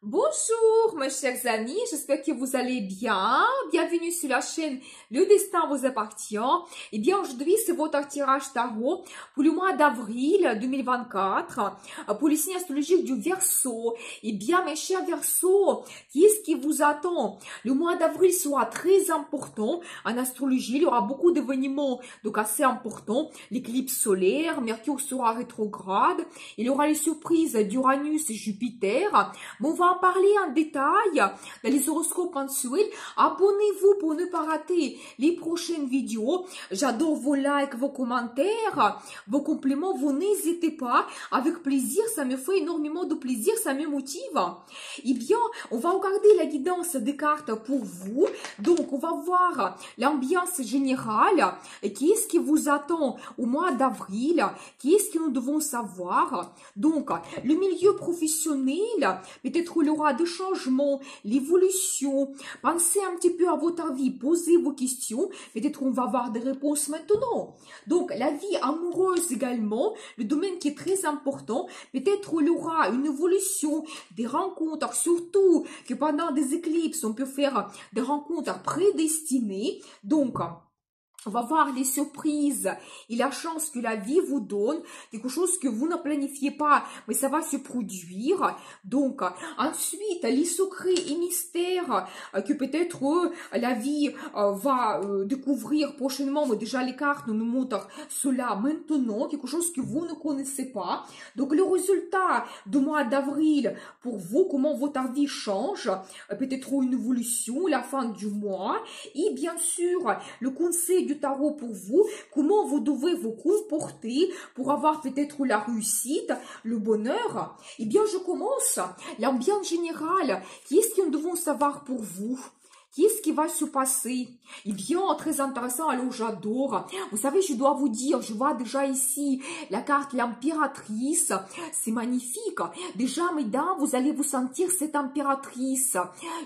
Bonjour mes chers amis, j'espère que vous allez bien. Bienvenue sur la chaîne Le Destin vous appartient. Et bien aujourd'hui c'est votre tirage tarot pour le mois d'avril 2024 pour les signes astrologiques du Verseau. Et bien mes chers Verseaux, qu'est-ce qui vous attend? Le mois d'avril sera très important en astrologie, il y aura beaucoup d'événements donc assez importants. L'éclipse solaire, Mercure sera rétrograde, il y aura les surprises d'Uranus et Jupiter. Bon, on va en parler en détail dans les horoscopes mensuels. Abonnez-vous pour ne pas rater les prochaines vidéos. J'adore vos likes, vos commentaires, vos compliments. Vous n'hésitez pas. Avec plaisir, ça me fait énormément de plaisir, ça me motive. Eh bien, on va regarder la guidance des cartes pour vous. Donc, on va voir l'ambiance générale. Qu'est-ce qui vous attend au mois d'avril? Qu'est-ce que nous devons savoir? Donc, le milieu professionnel, peut-être il y aura des changements, l'évolution. Pensez un petit peu à votre vie, posez vos questions. Peut-être on va avoir des réponses maintenant. Donc, la vie amoureuse également, le domaine qui est très important. Peut-être il y aura une évolution, des rencontres, surtout que pendant des éclipses, on peut faire des rencontres prédestinées. Donc, on va voir les surprises et la chance que la vie vous donne, quelque chose que vous ne planifiez pas, mais ça va se produire. Donc, ensuite, les secrets et mystères que peut-être la vie va découvrir prochainement, mais déjà les cartes nous montrent cela maintenant, quelque chose que vous ne connaissez pas. Donc, le résultat du mois d'avril pour vous, comment votre vie change, peut-être une évolution, la fin du mois, et bien sûr, le conseil du tarot pour vous, comment vous devez vous comporter pour avoir peut-être la réussite, le bonheur. Eh bien, je commence. L'ambiance générale, qu'est-ce que nous devons savoir pour vous? Qu'est-ce qui va se passer? Eh bien, très intéressant, alors j'adore. Vous savez, je dois vous dire, je vois déjà ici la carte l'impératrice. C'est magnifique. Déjà, mesdames, vous allez vous sentir cette impératrice.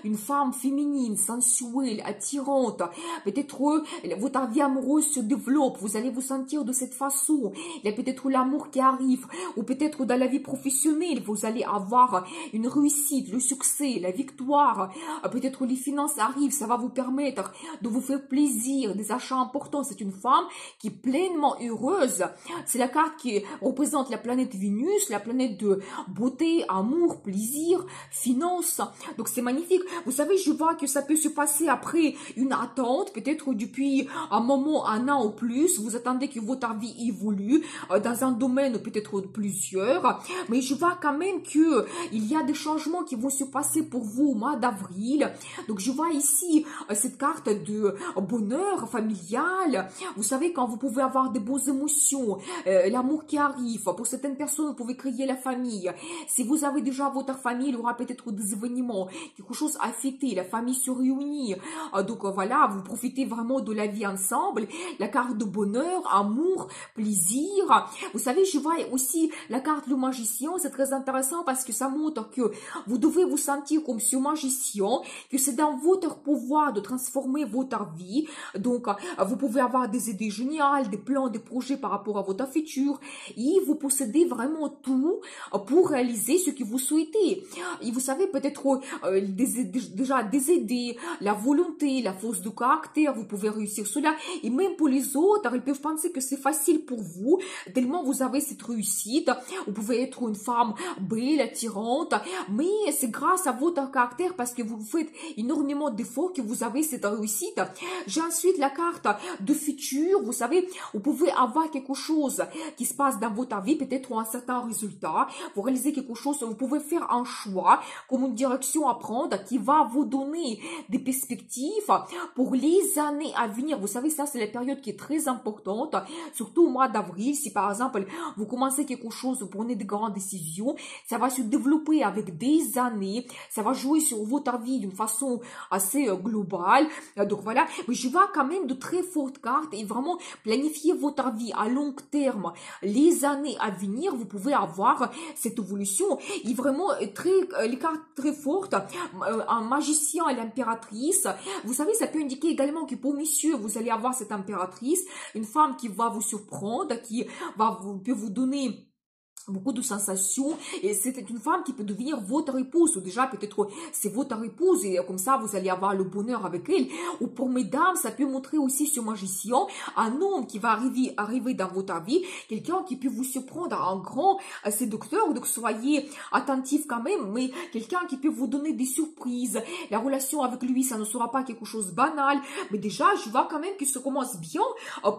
Une femme féminine, sensuelle, attirante. Peut-être votre vie amoureuse se développe. Vous allez vous sentir de cette façon. Il y a peut-être l'amour qui arrive. Ou peut-être dans la vie professionnelle, vous allez avoir une réussite, le succès, la victoire. Peut-être les finances arrivent. Ça va vous permettre de vous faire plaisir, des achats importants. C'est une femme qui est pleinement heureuse. C'est la carte qui représente la planète Vénus, la planète de beauté, amour, plaisir, finance. Donc c'est magnifique. Vous savez, je vois que ça peut se passer après une attente, peut-être depuis un moment, un an ou plus. Vous attendez que votre vie évolue dans un domaine, peut-être plusieurs. Mais je vois quand même que il y a des changements qui vont se passer pour vous au mois d'avril. Donc je vois ici cette carte de bonheur familial. Vous savez, quand vous pouvez avoir des bonnes émotions, l'amour qui arrive. Pour certaines personnes, vous pouvez créer la famille. Si vous avez déjà votre famille, il y aura peut-être des événements, quelque chose à fêter, la famille se réunit. Donc voilà, vous profitez vraiment de la vie ensemble. La carte de bonheur, amour, plaisir. Vous savez, je vois aussi la carte le magicien. C'est très intéressant parce que ça montre que vous devez vous sentir comme ce magicien, que c'est dans votre pouvoir de transformer votre vie. Donc, vous pouvez avoir des idées géniales, des plans, des projets par rapport à votre futur. Et vous possédez vraiment tout pour réaliser ce que vous souhaitez. Et vous savez, peut-être déjà des idées, la volonté, la force de caractère, vous pouvez réussir cela. Et même pour les autres, ils peuvent penser que c'est facile pour vous, tellement vous avez cette réussite. Vous pouvez être une femme belle, attirante, mais c'est grâce à votre caractère parce que vous faites énormément d'efforts que vous avez cette réussite. J'ai ensuite la carte de futur. Vous savez, vous pouvez avoir quelque chose qui se passe dans votre vie, peut-être un certain résultat. Vous réalisez quelque chose, vous pouvez faire un choix comme une direction à prendre qui va vous donner des perspectives pour les années à venir. Vous savez, ça, c'est la période qui est très importante, surtout au mois d'avril. Si par exemple, vous commencez quelque chose, vous prenez de grandes décisions, ça va se développer avec des années, ça va jouer sur votre vie d'une façon assez globale. Donc voilà, mais je vois quand même de très fortes cartes et vraiment planifier votre vie à long terme. Les années à venir, vous pouvez avoir cette évolution. Et vraiment, les cartes très fortes, un magicien et l'impératrice. Vous savez, ça peut indiquer également que pour messieurs, vous allez avoir cette impératrice, une femme qui va vous surprendre, qui peut vous donner beaucoup de sensations, et c'était une femme qui peut devenir votre épouse, ou déjà peut-être c'est votre épouse, et comme ça vous allez avoir le bonheur avec elle. Ou pour mesdames, ça peut montrer aussi sur Magicien, un homme qui va arriver dans votre vie, quelqu'un qui peut vous surprendre, un grand séducteur, donc soyez attentifs quand même, mais quelqu'un qui peut vous donner des surprises. La relation avec lui, ça ne sera pas quelque chose de banal, mais déjà je vois quand même que ça commence bien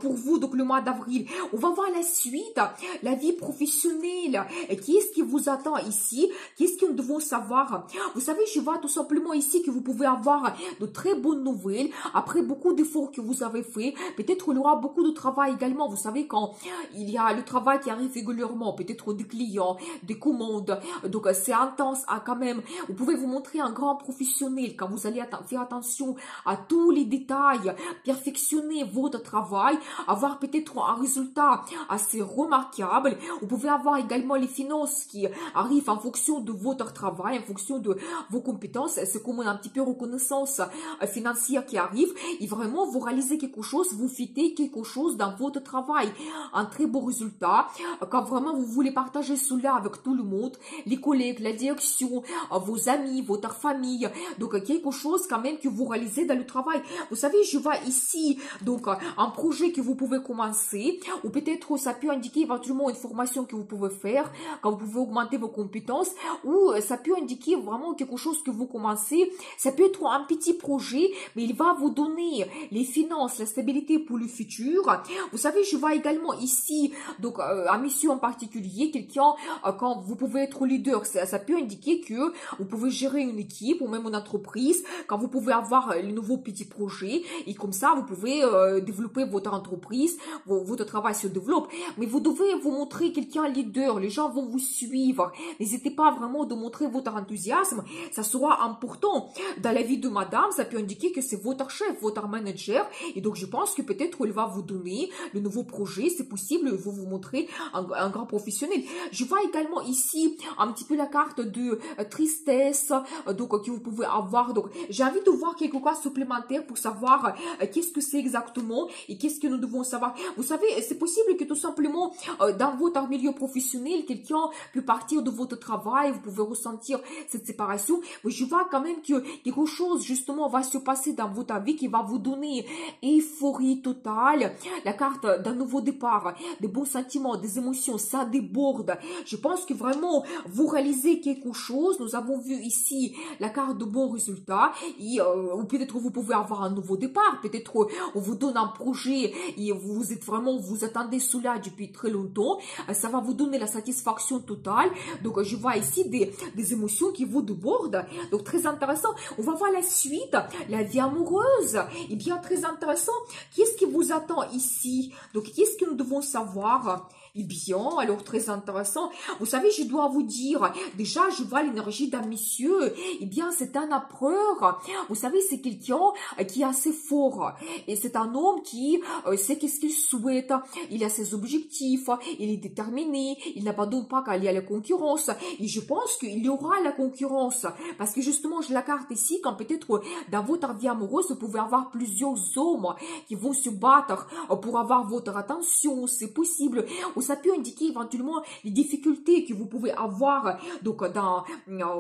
pour vous, donc le mois d'avril. On va voir la suite, la vie professionnelle. Et qu'est-ce qui vous attend ici? Qu'est-ce que nous devons savoir? Vous savez, je vois tout simplement ici que vous pouvez avoir de très bonnes nouvelles après beaucoup d'efforts que vous avez fait. Peut-être il y aura beaucoup de travail également. Vous savez, quand il y a le travail qui arrive régulièrement, peut-être des clients, des commandes, donc c'est intense quand même. Vous pouvez vous montrer un grand professionnel quand vous allez faire attention à tous les détails, perfectionner votre travail, avoir peut-être un résultat assez remarquable. Vous pouvez avoir également les finances qui arrivent en fonction de votre travail, en fonction de vos compétences. C'est comme un petit peu reconnaissance financière qui arrive. Et vraiment, vous réalisez quelque chose, vous fêtez quelque chose dans votre travail. Un très beau résultat. Quand vraiment vous voulez partager cela avec tout le monde, les collègues, la direction, vos amis, votre famille. Donc, quelque chose quand même que vous réalisez dans le travail. Vous savez, je vois ici, donc, un projet que vous pouvez commencer, ou peut-être ça peut indiquer éventuellement une formation que vous pouvez faire, quand vous pouvez augmenter vos compétences, ou ça peut indiquer vraiment quelque chose que vous commencez. Ça peut être un petit projet, mais il va vous donner les finances, la stabilité pour le futur. Vous savez, je vois également ici, donc un monsieur en particulier, quelqu'un, quand vous pouvez être leader, ça peut indiquer que vous pouvez gérer une équipe ou même une entreprise, quand vous pouvez avoir les nouveaux petits projets, et comme ça, vous pouvez développer votre entreprise, votre travail se développe. Mais vous devez vous montrer quelqu'un leader, les gens vont vous suivre. N'hésitez pas vraiment de montrer votre enthousiasme, ça sera important. Dans la vie de madame, ça peut indiquer que c'est votre chef, votre manager, et donc je pense que peut-être il va vous donner le nouveau projet, c'est possible, il va vous montrer un grand professionnel. Je vois également ici un petit peu la carte de tristesse, donc que vous pouvez avoir. Donc j'ai envie de voir quelque chose supplémentaire pour savoir qu'est-ce que c'est exactement et qu'est-ce que nous devons savoir. Vous savez, c'est possible que tout simplement dans votre milieu professionnel, quelqu'un peut partir de votre travail, vous pouvez ressentir cette séparation, mais je vois quand même que quelque chose justement va se passer dans votre vie qui va vous donner euphorie totale, la carte d'un nouveau départ, des bons sentiments, des émotions, ça déborde. Je pense que vraiment vous réalisez quelque chose. Nous avons vu ici la carte de bons résultats, et ou peut-être vous pouvez avoir un nouveau départ, peut-être on vous donne un projet et vous êtes vraiment, vous attendez cela depuis très longtemps, ça va vous donner la satisfaction totale. Donc je vois ici des émotions qui vous débordent, donc très intéressant. On va voir la suite, la vie amoureuse, et bien très intéressant. Qu'est-ce qui vous attend ici? Donc qu'est-ce que nous devons savoir? Eh bien, alors très intéressant. Vous savez, je dois vous dire, déjà, je vois l'énergie d'un monsieur. Eh bien, c'est un empereur. Vous savez, c'est quelqu'un qui est assez fort. Et c'est un homme qui sait qu'est-ce qu'il souhaite. Il a ses objectifs. Il est déterminé. Il n'abandonne pas quand il y a la concurrence. Et je pense qu'il y aura la concurrence. Parce que justement, j'ai la carte ici, quand peut-être dans votre vie amoureuse, vous pouvez avoir plusieurs hommes qui vont se battre pour avoir votre attention. C'est possible. Ça peut indiquer éventuellement les difficultés que vous pouvez avoir donc dans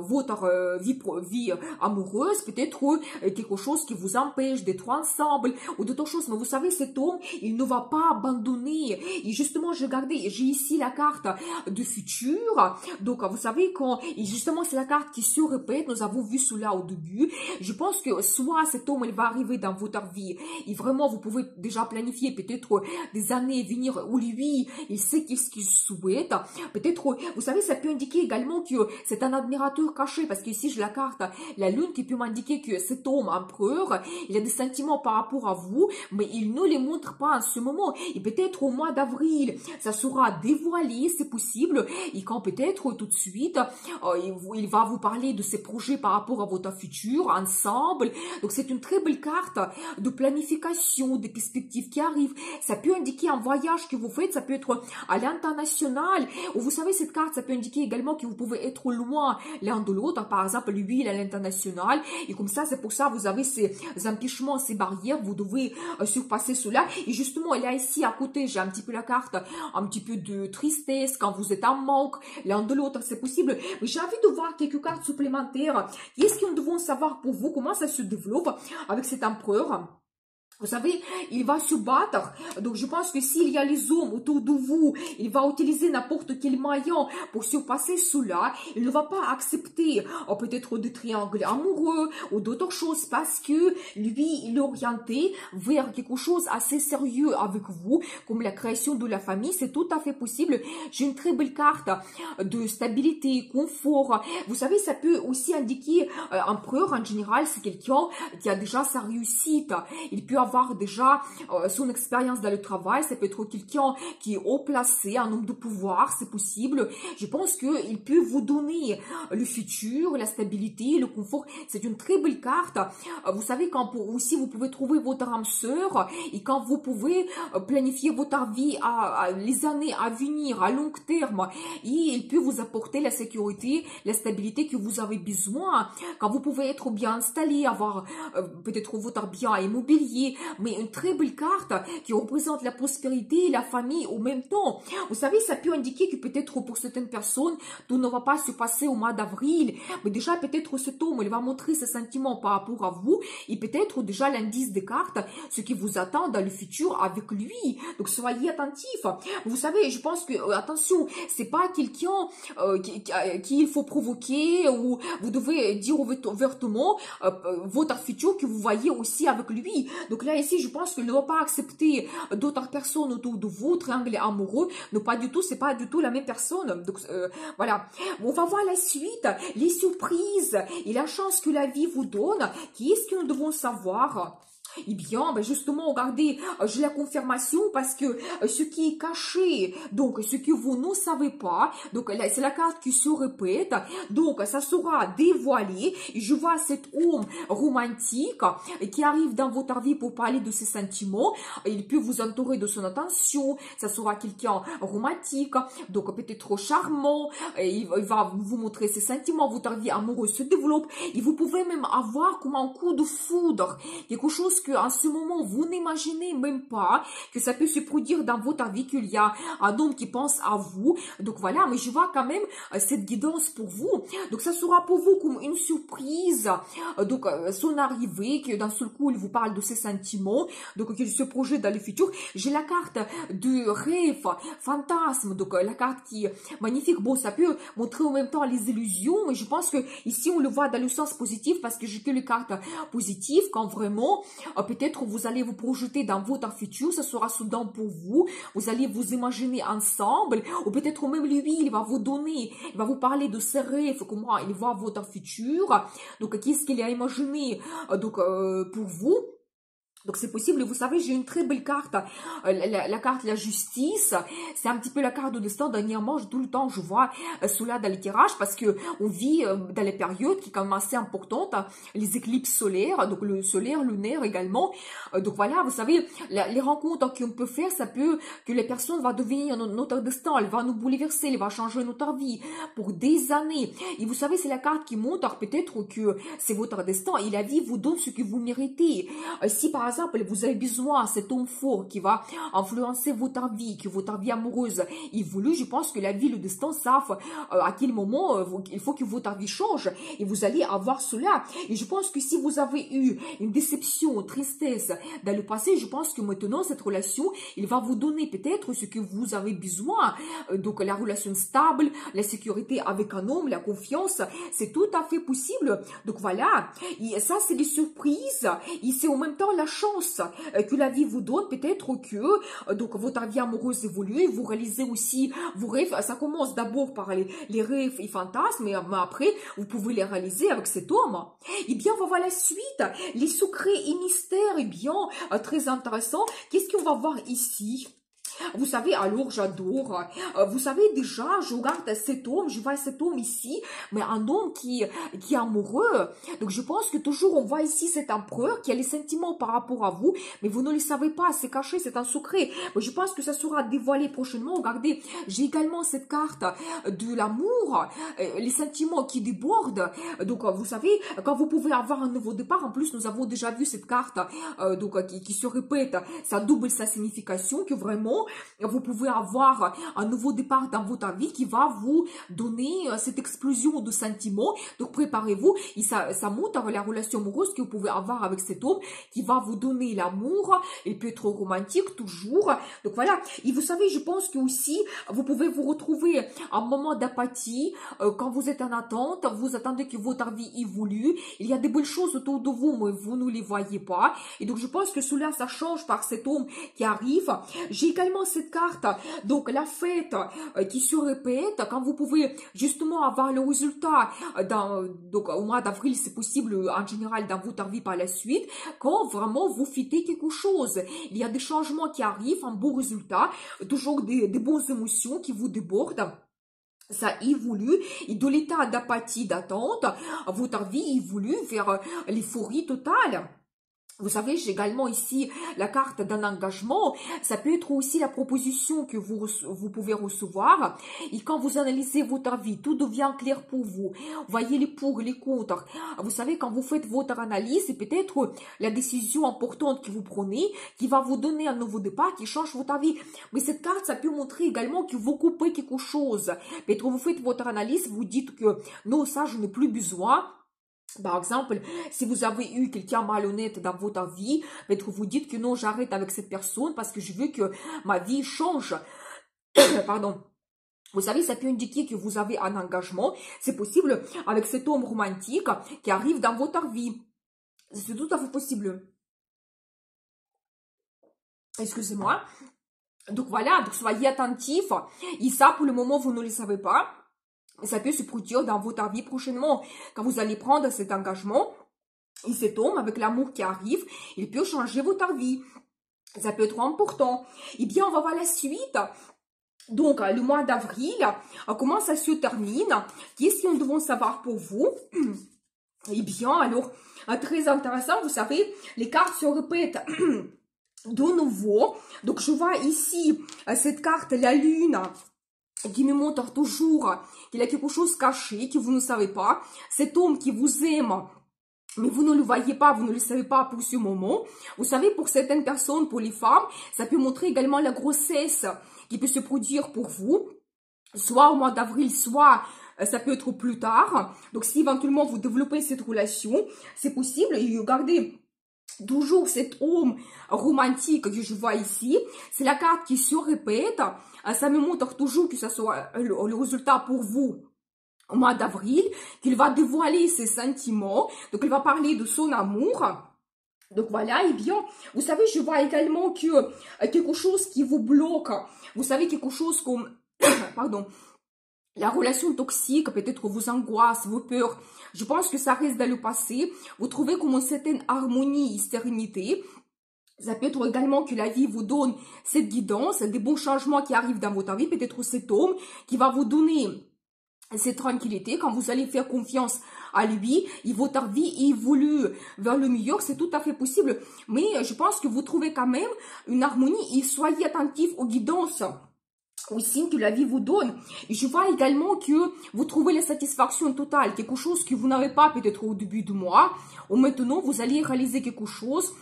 votre vie amoureuse, peut-être quelque chose qui vous empêche d'être ensemble ou d'autres choses. Mais vous savez, cet homme, il ne va pas abandonner. Et justement, j'ai ici la carte du futur. Donc, vous savez, et justement, c'est la carte qui se répète. Nous avons vu cela au début. Je pense que soit cet homme, il va arriver dans votre vie et vraiment, vous pouvez déjà planifier peut-être des années à venir où lui, il sait qu'est-ce qu'il souhaite. Peut-être, vous savez, ça peut indiquer également que c'est un admirateur caché, parce qu'ici, j'ai la carte, la lune, qui peut m'indiquer que cet homme empereur, il a des sentiments par rapport à vous, mais il ne les montre pas en ce moment. Et peut-être au mois d'avril, ça sera dévoilé, c'est possible, et quand peut-être tout de suite, il va vous parler de ses projets par rapport à votre futur, ensemble. Donc, c'est une très belle carte de planification, des perspectives qui arrivent. Ça peut indiquer un voyage que vous faites, ça peut être à l'international. Vous savez, cette carte, ça peut indiquer également que vous pouvez être loin l'un de l'autre. Par exemple, lui, il est à l'international. Et comme ça, c'est pour ça, vous avez ces empêchements, ces barrières. Vous devez surpasser cela. Et justement, il y a ici, à côté, j'ai un petit peu la carte, un petit peu de tristesse, quand vous êtes en manque l'un de l'autre, c'est possible. Mais j'ai envie de voir quelques cartes supplémentaires. Qu'est-ce que nous devons savoir pour vous? Comment ça se développe avec cet empereur? Vous savez, il va se battre. Donc, je pense que s'il y a les hommes autour de vous, il va utiliser n'importe quel moyen pour surpasser cela. Il ne va pas accepter peut-être des triangles amoureux ou d'autres choses parce que lui, il est orienté vers quelque chose assez sérieux avec vous, comme la création de la famille. C'est tout à fait possible. J'ai une très belle carte de stabilité, confort. Vous savez, ça peut aussi indiquer empereur en général, c'est quelqu'un qui a déjà sa réussite. Il peut avoir déjà son expérience dans le travail, ça peut être quelqu'un qui est haut placé, un homme de pouvoir, c'est possible. Je pense qu'il peut vous donner le futur, la stabilité, le confort. C'est une très belle carte. Vous savez, quand aussi vous pouvez trouver votre âme sœur et quand vous pouvez planifier votre vie les années à venir, à long terme, et il peut vous apporter la sécurité, la stabilité que vous avez besoin. Quand vous pouvez être bien installé, avoir peut-être votre bien immobilier, mais une très belle carte qui représente la prospérité et la famille au même temps. Vous savez, ça peut indiquer que peut-être pour certaines personnes, tout ne va pas se passer au mois d'avril, mais déjà peut-être cet homme, il va montrer ses sentiments par rapport à vous, et peut-être déjà l'indice des cartes, ce qui vous attend dans le futur avec lui. Donc soyez attentifs. Vous savez, je pense que, attention, c'est pas quelqu'un qui il faut provoquer, ou vous devez dire ouvertement votre futur que vous voyez aussi avec lui. Donc là, ici, je pense qu'il ne va pas accepter d'autres personnes autour de vous, triangle amoureux. Non, pas du tout, c'est pas du tout la même personne. Donc, voilà. On va voir la suite, les surprises et la chance que la vie vous donne. Qu'est-ce que nous devons savoir? Eh bien, ben justement, regardez, j'ai la confirmation parce que ce qui est caché, donc ce que vous ne savez pas, donc c'est la carte qui se répète, donc ça sera dévoilé. Je vois cet homme romantique qui arrive dans votre vie pour parler de ses sentiments. Il peut vous entourer de son attention, ça sera quelqu'un romantique, donc peut-être charmant, il va vous montrer ses sentiments, votre vie amoureuse se développe, et vous pouvez même avoir comme un coup de foudre, quelque chose que en ce moment vous n'imaginez même pas que ça peut se produire dans votre vie, qu'il y a un homme qui pense à vous. Donc voilà, mais je vois quand même cette guidance pour vous. Donc ça sera pour vous comme une surprise. Donc son arrivée, que d'un seul coup il vous parle de ses sentiments, donc qu'il se projette dans le futur. J'ai la carte de rêve, fantasme, donc la carte qui est magnifique. Bon, ça peut montrer en même temps les illusions, mais je pense que ici on le voit dans le sens positif parce que j'ai que les cartes positives. Quand vraiment peut-être vous allez vous projeter dans votre futur, ça sera soudain pour vous, vous allez vous imaginer ensemble, ou peut-être même lui, il va vous donner, il va vous parler de ses rêves, comment il voit votre futur, donc qu'est-ce qu'il a imaginé donc pour vous. Donc c'est possible, vous savez, j'ai une très belle carte, la carte de la justice, c'est un petit peu la carte de destin. Dernièrement, tout le temps, je vois cela dans les tirages parce que on vit dans les périodes qui sont quand même assez importantes, les éclipses solaires, donc le solaire, lunaire également. Donc voilà, vous savez, les rencontres qu'on peut faire, ça peut que les personnes vont devenir notre destin, elle va nous bouleverser, elle va changer notre vie pour des années. Et vous savez, c'est la carte qui montre peut-être que c'est votre destin et la vie vous donne ce que vous méritez. Si par exemple, vous avez besoin de cet homme fort qui va influencer votre vie, que votre vie amoureuse évolue, je pense que la vie, le destin savent à quel moment il faut que votre vie change et vous allez avoir cela. Et je pense que si vous avez eu une déception, une tristesse dans le passé, je pense que maintenant, cette relation, il va vous donner peut-être ce que vous avez besoin. Donc, la relation stable, la sécurité avec un homme, la confiance, c'est tout à fait possible. Donc, voilà. Et ça, c'est des surprises. Et c'est en même temps la chance que la vie vous donne, peut-être que donc votre vie amoureuse évolue, vous réalisez aussi vos rêves. Ça commence d'abord par les rêves et fantasmes, mais après vous pouvez les réaliser avec cet homme. Et bien, on va voir la suite, les secrets et mystères. Et bien, très intéressant. Qu'est-ce qu'on va voir ici? Vous savez, alors j'adore. Vous savez, déjà, je regarde cet homme, je vois cet homme ici, mais un homme qui est amoureux. Donc je pense que toujours on voit ici cet empereur qui a les sentiments par rapport à vous, mais vous ne le savez pas, c'est caché, c'est un secret. Mais je pense que ça sera dévoilé prochainement. Regardez, j'ai également cette carte de l'amour, les sentiments qui débordent. Donc vous savez, quand vous pouvez avoir un nouveau départ, en plus nous avons déjà vu cette carte qui se répète, ça double sa signification, que vraiment vous pouvez avoir un nouveau départ dans votre vie qui va vous donner cette explosion de sentiments. Donc préparez-vous, et ça montre la relation amoureuse que vous pouvez avoir avec cet homme qui va vous donner l'amour. Il peut être romantique toujours. Donc voilà, et vous savez, je pense que aussi vous pouvez vous retrouver un moment d'apathie quand vous êtes en attente, vous attendez que votre vie évolue. Il y a des belles choses autour de vous, mais vous ne les voyez pas. Et donc je pense que cela, ça change par cet homme qui arrive. J'ai également cette carte, donc la fête qui se répète, quand vous pouvez justement avoir le résultat donc au mois d'avril, c'est possible en général dans votre vie par la suite, quand vraiment vous fêtez quelque chose. Il y a des changements qui arrivent, un beau résultat, toujours des bonnes émotions qui vous débordent. Ça évolue, et de l'état d'apathie, d'attente, votre vie évolue vers l'euphorie totale. Vous savez, j'ai également ici la carte d'un engagement. Ça peut être aussi la proposition que vous pouvez recevoir. Et quand vous analysez votre vie, tout devient clair pour vous. Voyez les pour, les contre. Vous savez, quand vous faites votre analyse, c'est peut-être la décision importante que vous prenez qui va vous donner un nouveau départ, qui change votre vie. Mais cette carte, ça peut montrer également que vous coupez quelque chose. Peut-être que vous faites votre analyse, vous dites que non, ça, je n'ai plus besoin. Par exemple, si vous avez eu quelqu'un malhonnête dans votre vie, peut-être vous dites que non, j'arrête avec cette personne parce que je veux que ma vie change. Pardon. Vous savez, ça peut indiquer que vous avez un engagement. C'est possible avec cet homme romantique qui arrive dans votre vie. C'est tout à fait possible. Excusez-moi. Donc voilà, donc soyez attentifs. Et ça, pour le moment, vous ne le savez pas. Ça peut se produire dans votre vie prochainement. Quand vous allez prendre cet engagement, et cet homme, avec l'amour qui arrive, il peut changer votre vie. Ça peut être important. Eh bien, on va voir la suite. Donc, le mois d'avril, comment ça se termine? Qu'est-ce que nous devons savoir pour vous? Eh bien, alors, très intéressant, vous savez, les cartes se répètent de nouveau. Donc, je vois ici cette carte, la lune, qui me montre toujours qu'il y a quelque chose caché, que vous ne savez pas. Cet homme qui vous aime, mais vous ne le voyez pas, vous ne le savez pas pour ce moment. Vous savez, pour certaines personnes, pour les femmes, ça peut montrer également la grossesse qui peut se produire pour vous, soit au mois d'avril, soit ça peut être plus tard. Donc, si éventuellement vous développez cette relation, c'est possible. Et regardez, toujours cet homme romantique que je vois ici, c'est la carte qui se répète. Ça me montre toujours que ça sera le résultat pour vous au mois d'avril, qu'il va dévoiler ses sentiments, donc il va parler de son amour. Donc voilà, et bien, vous savez, je vois également que quelque chose qui vous bloque, vous savez, quelque chose comme, pardon, la relation toxique, peut-être vos angoisses, vos peurs, je pense que ça reste dans le passé. Vous trouvez comme une certaine harmonie, sérénité. Ça peut être également que la vie vous donne cette guidance, des bons changements qui arrivent dans votre vie. Peut-être cet homme qui va vous donner cette tranquillité quand vous allez faire confiance à lui et votre vie évolue vers le meilleur. C'est tout à fait possible. Mais je pense que vous trouvez quand même une harmonie et soyez attentifs aux guidances, aux signes que la vie vous donne. Et je vois également que vous trouvez la satisfaction totale, quelque chose que vous n'avez pas peut-être au début du mois, ou maintenant vous allez réaliser quelque chose,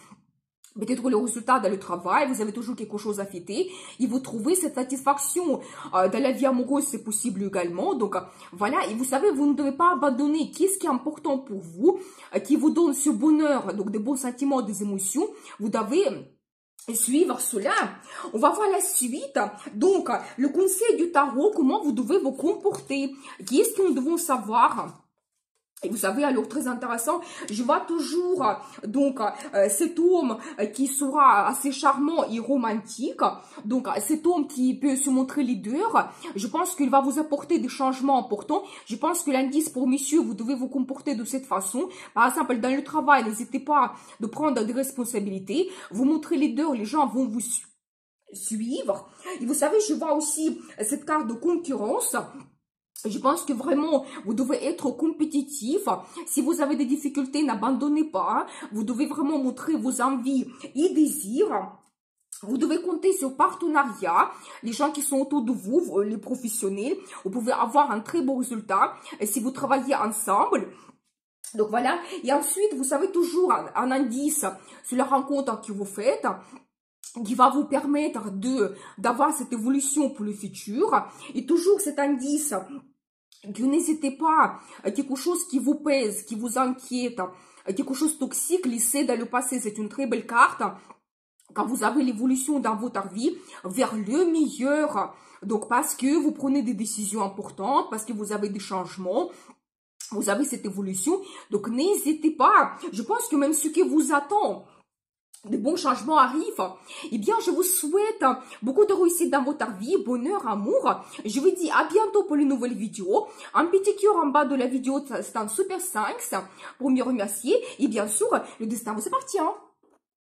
peut-être le résultat dans le travail, vous avez toujours quelque chose à fêter, et vous trouvez cette satisfaction dans la vie amoureuse, c'est possible également. Donc voilà, et vous savez, vous ne devez pas abandonner. Qu'est-ce qui est important pour vous, qui vous donne ce bonheur, donc des bons sentiments, des émotions, vous devez suivre cela. On va voir la suite. Donc, le conseil du tarot, comment vous devez vous comporter. Qu'est-ce que nous devons savoir? Et vous savez, alors très intéressant, je vois toujours donc cet homme qui sera assez charmant et romantique. Donc cet homme qui peut se montrer leader, je pense qu'il va vous apporter des changements importants. Je pense que l'indice pour monsieur, vous devez vous comporter de cette façon. Par exemple, dans le travail, n'hésitez pas de prendre des responsabilités. Vous montrez leader, les gens vont vous suivre. suivre. Et vous savez, je vois aussi cette carte de concurrence. Je pense que vraiment, vous devez être compétitif. Si vous avez des difficultés, n'abandonnez pas. Vous devez vraiment montrer vos envies et désirs. Vous devez compter sur partenariat, les gens qui sont autour de vous, les professionnels. Vous pouvez avoir un très beau résultat si vous travaillez ensemble. Donc voilà. Et ensuite, vous savez toujours un indice sur la rencontre que vous faites, qui va vous permettre d'avoir cette évolution pour le futur. Et toujours cet indice que n'hésitez pas, quelque chose qui vous pèse, qui vous inquiète, quelque chose de toxique, laissez dans le passé. C'est une très belle carte. Quand vous avez l'évolution dans votre vie vers le meilleur. Donc, parce que vous prenez des décisions importantes, parce que vous avez des changements, vous avez cette évolution. Donc, n'hésitez pas. Je pense que même ce qui vous attend, de bons changements arrivent. Eh bien, je vous souhaite beaucoup de réussite dans votre vie, bonheur, amour. Je vous dis à bientôt pour une nouvelle vidéo. Un petit cœur en bas de la vidéo, c'est un super 5 pour me remercier. Et bien sûr, le destin vous appartient.